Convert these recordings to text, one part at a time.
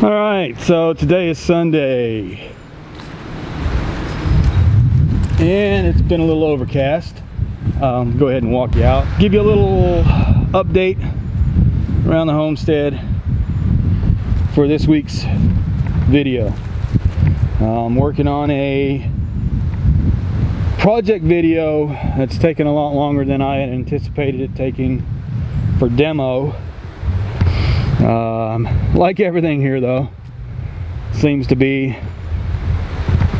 All right, so today is Sunday, and it's been a little overcast. Go ahead and walk you out, give you a little update around the homestead for this week's video. I'm working on a project video that's taken a lot longer than I had anticipated it taking for demo. Like everything here though, seems to be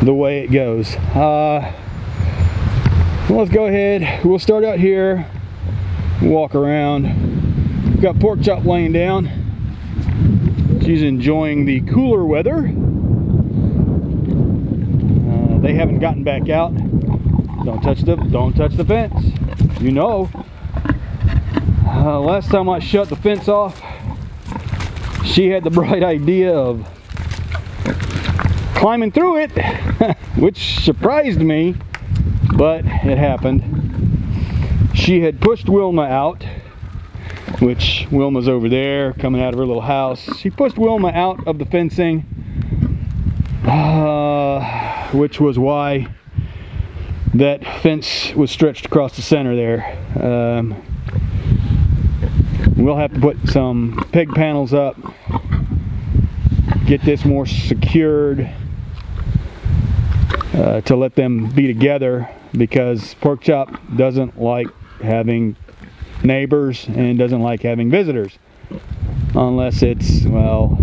the way it goes. Let's go ahead, we'll start out here, walk around. We've got Pork Chop laying down. She's enjoying the cooler weather. They haven't gotten back out. Don't touch the fence. You know. Last time I shut the fence off, she had the bright idea of climbing through it, which surprised me, but it happened. She had pushed Wilma out, which Wilma's over there coming out of her little house. She pushed Wilma out of the fencing, which was why that fence was stretched across the center there. We'll have to put some peg panels up, get this more secured to let them be together, because Pork Chop doesn't like having neighbors and doesn't like having visitors unless it's, well,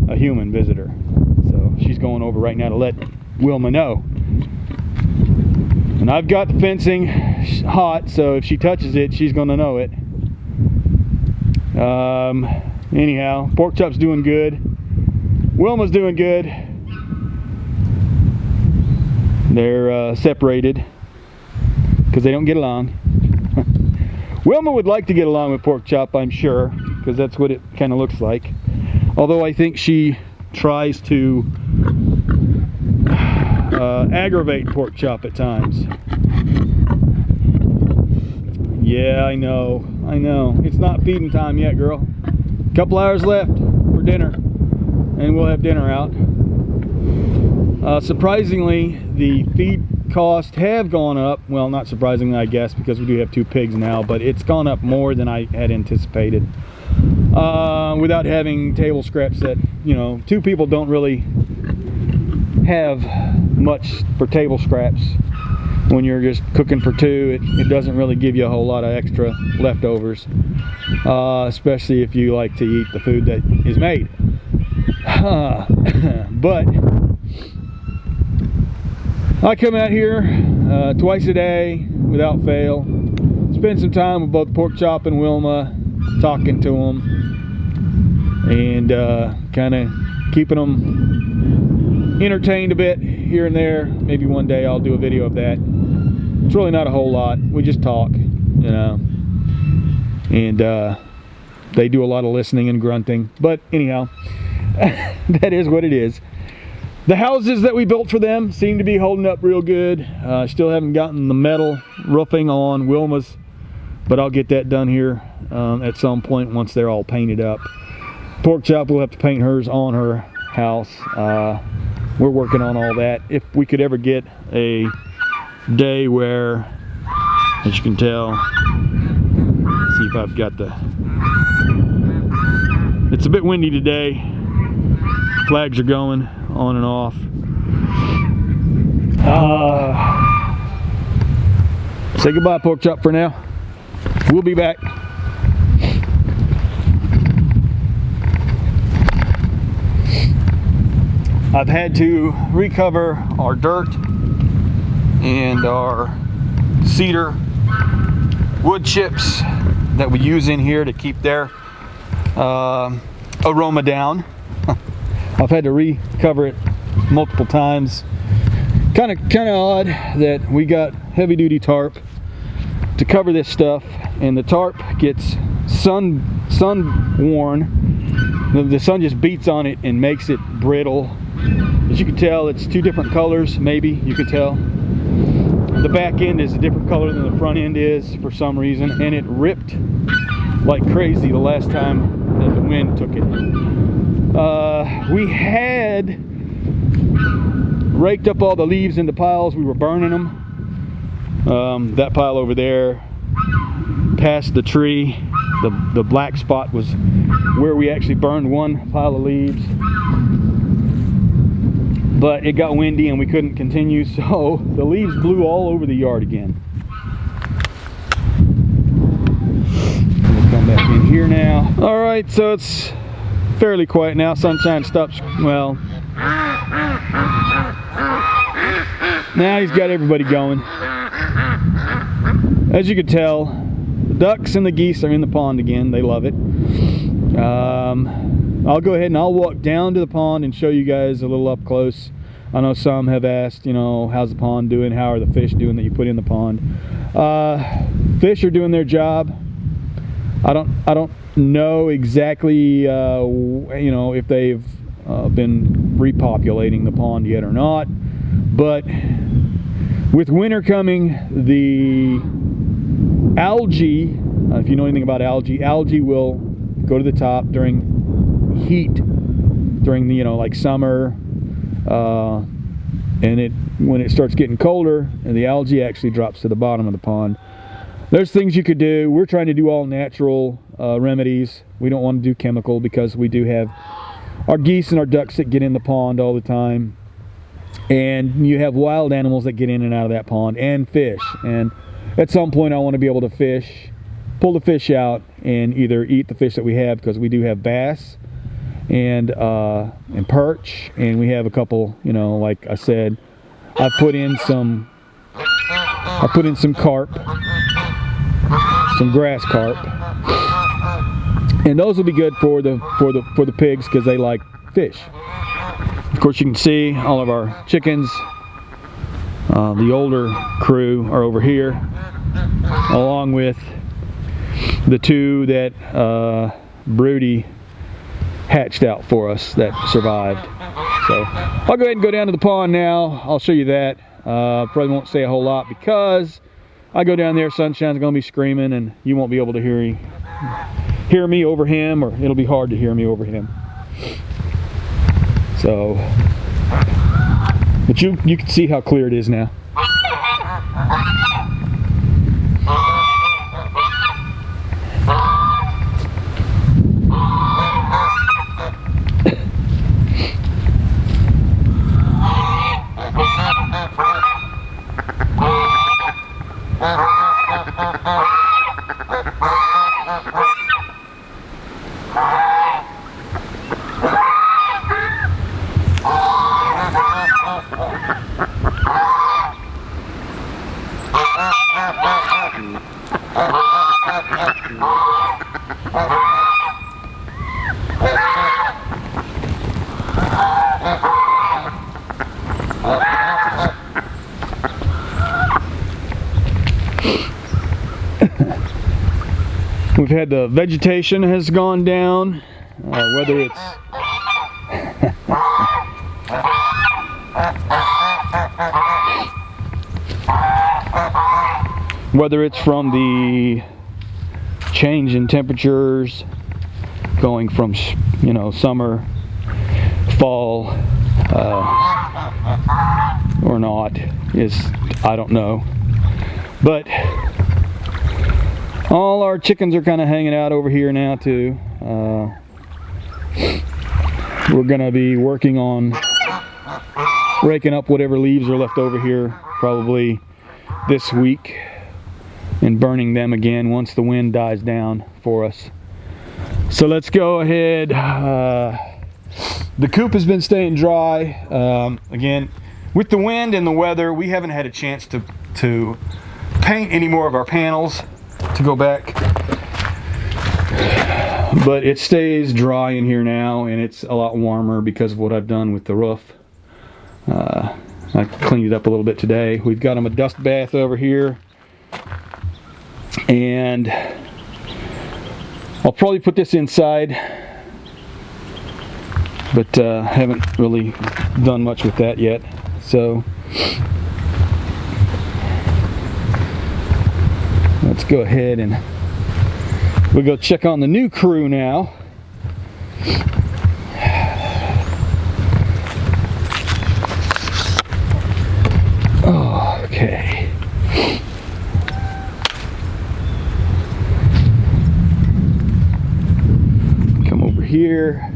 a human visitor. So she's going over right now to let Wilma know. And I've got the fencing hot, so if she touches it, she's going to know it. Anyhow, Pork Chop's doing good. Wilma's doing good. They're separated because they don't get along. Wilma would like to get along with Pork Chop, I'm sure, because that's what it kind of looks like. Although I think she tries to aggravate Pork Chop at times. Yeah, I know. It's not feeding time yet, girl. Couple hours left for dinner, and we'll have dinner out. Surprisingly, the feed costs have gone up. Well, not surprisingly, I guess, because we do have 2 pigs now, but it's gone up more than I had anticipated. Without having table scraps that, 2 people don't really have much for table scraps. When you're just cooking for 2, it doesn't really give you a whole lot of extra leftovers, especially if you like to eat the food that is made. But I come out here twice a day without fail, spend some time with both Pork Chop and Wilma, talking to them, and kind of keeping them entertained a bit here and there. Maybe one day I'll do a video of that. It's really not a whole lot. We just talk, and they do a lot of listening and grunting. But anyhow, that is what it is. The houses that we built for them seem to be holding up real good. Still haven't gotten the metal roofing on Wilma's, but I'll get that done here at some point once they're all painted up. Pork Chop will have to paint hers on her house. We're working on all that. If we could ever get a day where, as you can tell, see if I've got the, it's a bit windy today. Flags are going on and off. Say goodbye, Pork Chop, for now. We'll be back. I've had to recover our dirt and our cedar wood chips that we use in here to keep their aroma down. I've had to recover it multiple times. Kind of odd that we got heavy duty tarp to cover this stuff, and the tarp gets sun worn. The sun just beats on it and makes it brittle. It As you can tell, it's two different colors, maybe you could tell. The back end is a different color than the front end is for some reason, and it ripped like crazy the last time that the wind took it. We had raked up all the leaves into piles. We were burning them. That pile over there past the tree, the black spot was where we actually burned one pile of leaves. But it got windy and we couldn't continue, so the leaves blew all over the yard again. We'll come back in here now. All right, so it's fairly quiet now. Sunshine stops, well, now he's got everybody going. As you can tell, the ducks and the geese are in the pond again. They love it. I'll go ahead and I'll walk down to the pond and show you guys a little up close. I know some have asked, you know, how's the pond doing? How are the fish doing that you put in the pond? Fish are doing their job. I don't know exactly, you know, if they've been repopulating the pond yet or not. But with winter coming, the algae, if you know anything about algae will go to the top during heat, during the, you know, like summer, and when it starts getting colder, and the algae actually drops to the bottom of the pond. There's things you could do. We're trying to do all natural remedies. We don't want to do chemical because we do have our geese and our ducks that get in the pond all the time, and you have wild animals that get in and out of that pond, and fish. And at some point I want to be able to pull the fish out and either eat the fish that we have, because we do have bass and perch, and we have a couple, you know, like I said, I put in some carp, some grass carp, and those will be good for the pigs because they like fish. Of course, you can see all of our chickens. The older crew are over here, along with the two that Broody hatched out for us that survived. So I'll go ahead and go down to the pond now. I'll show you that. Probably won't say a whole lot because I go down there, Sunshine's gonna be screaming and you won't be able to hear me over him, or it'll be hard to hear me over him. So, but you can see how clear it is now. We've had the vegetation has gone down, whether it's from the change in temperatures going from, you know, summer, fall, or not, I don't know. But all our chickens are kind of hanging out over here now too. We're gonna be working on raking up whatever leaves are left over here probably this week and burning them again once the wind dies down for us. So let's go ahead. The coop has been staying dry. Again, with the wind and the weather, we haven't had a chance to paint any more of our panels to go back, but it stays dry in here now, and it's a lot warmer because of what I've done with the roof. I cleaned it up a little bit today. We've got them a dust bath over here, and I'll probably put this inside, but haven't really done much with that yet. So let's go ahead and we'll go check on the new crew now. Oh, okay. Come over here.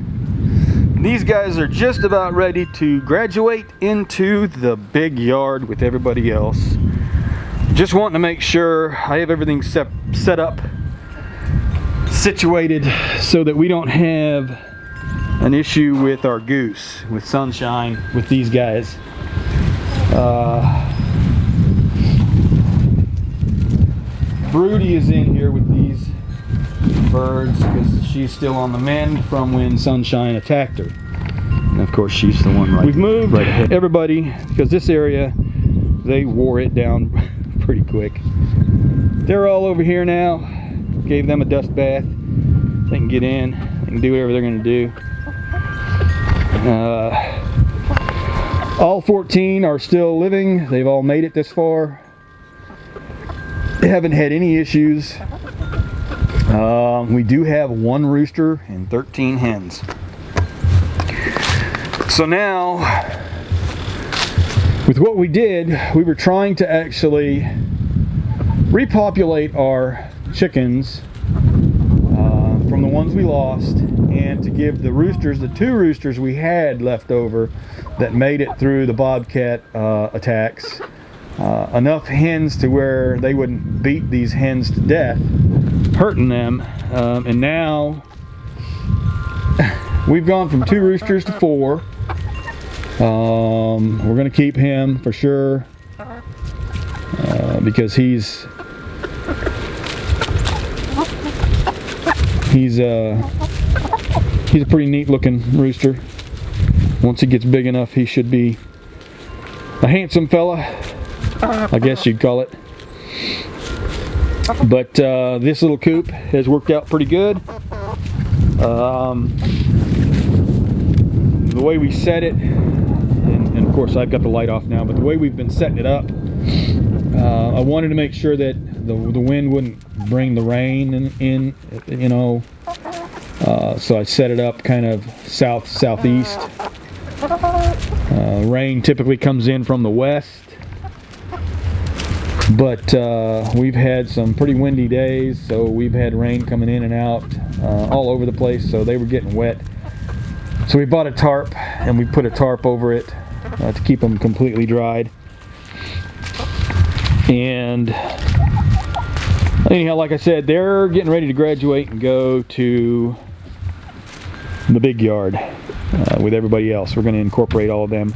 These guys are just about ready to graduate into the big yard with everybody else. Just wanting to make sure I have everything set up, situated, so that we don't have an issue with our goose, with Sunshine, with these guys. Broody is in here with these birds because she's still on the mend from when Sunshine attacked her. And of course she's the one right. We've moved right ahead. Everybody, because this area, they wore it down pretty quick. They're all over here now. Gave them a dust bath. They can get in. They can do whatever they're going to do. All 14 are still living. They've all made it this far. They haven't had any issues. We do have 1 rooster and 13 hens. So now, with what we did, we were trying to actually repopulate our chickens from the ones we lost, and to give the roosters, the 2 roosters we had left over that made it through the bobcat attacks, enough hens to where they wouldn't beat these hens to death, hurting them. And now we've gone from 2 roosters to 4. We're going to keep him for sure because he's a pretty neat looking rooster. Once he gets big enough, he should be a handsome fella, I guess you'd call it. But this little coop has worked out pretty good. The way we set it, and of course I've got the light off now, but the way we've been setting it up, I wanted to make sure that the wind wouldn't bring the rain in, you know, so I set it up kind of southeast. Rain typically comes in from the west, but we've had some pretty windy days, so we've had rain coming in and out all over the place, so they were getting wet. So we bought a tarp and we put a tarp over it to keep them completely dried. And anyhow, like I said, they're getting ready to graduate and go to the big yard with everybody else. We're going to incorporate all of them.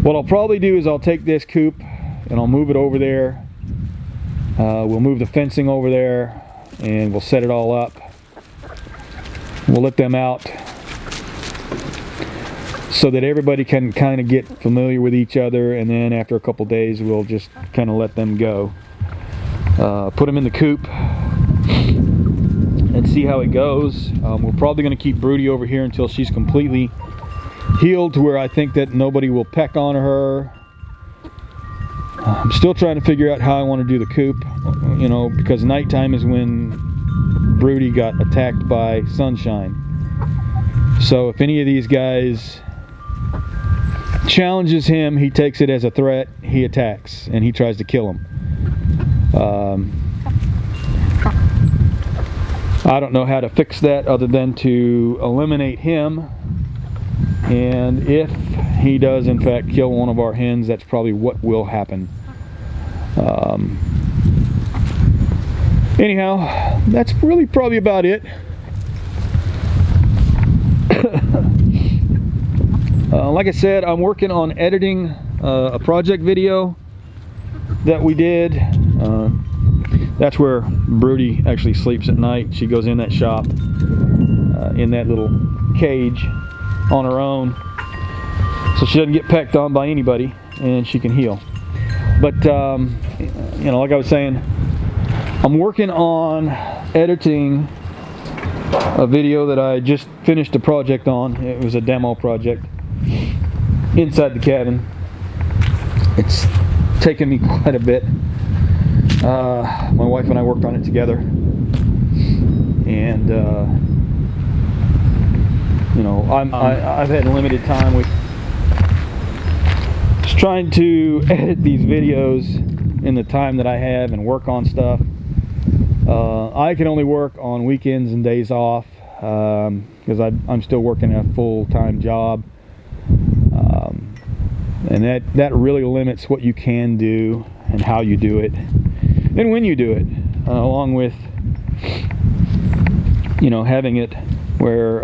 What I'll probably do is I'll take this coop and I'll move it over there. We'll move the fencing over there and we'll set it all up. We'll let them out so that everybody can kind of get familiar with each other, and then after a couple days we'll just kind of let them go. Put them in the coop and see how it goes. We're probably going to keep Broody over here until she's completely healed to where I think that nobody will peck on her. I'm still trying to figure out how I want to do the coop, you know, because nighttime is when Broody got attacked by Sunshine. So if any of these guys challenges him, he takes it as a threat, he attacks, and he tries to kill him. I don't know how to fix that other than to eliminate him, and if he does in fact kill one of our hens, that's probably what will happen. Anyhow, that's really probably about it. Like I said, I'm working on editing a project video that we did. That's where Broody actually sleeps at night. She goes in that shop in that little cage on her own, so she doesn't get pecked on by anybody and she can heal. But you know, like I was saying, I'm working on editing a video that I just finished a project on. It was a demo project, inside the cabin. It's taken me quite a bit. My wife and I worked on it together, and you know, I've had limited time with just trying to edit these videos in the time that I have and work on stuff. I can only work on weekends and days off because I'm still working a full-time job, and that really limits what you can do and how you do it and when you do it, along with, you know, having it where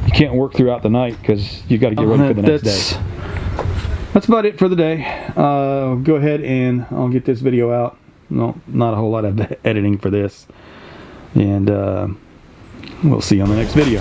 you can't work throughout the night because you got to get ready for the next day. That's about it for the day. Go ahead and I'll get this video out. No, not a whole lot of editing for this, and we'll see you on the next video.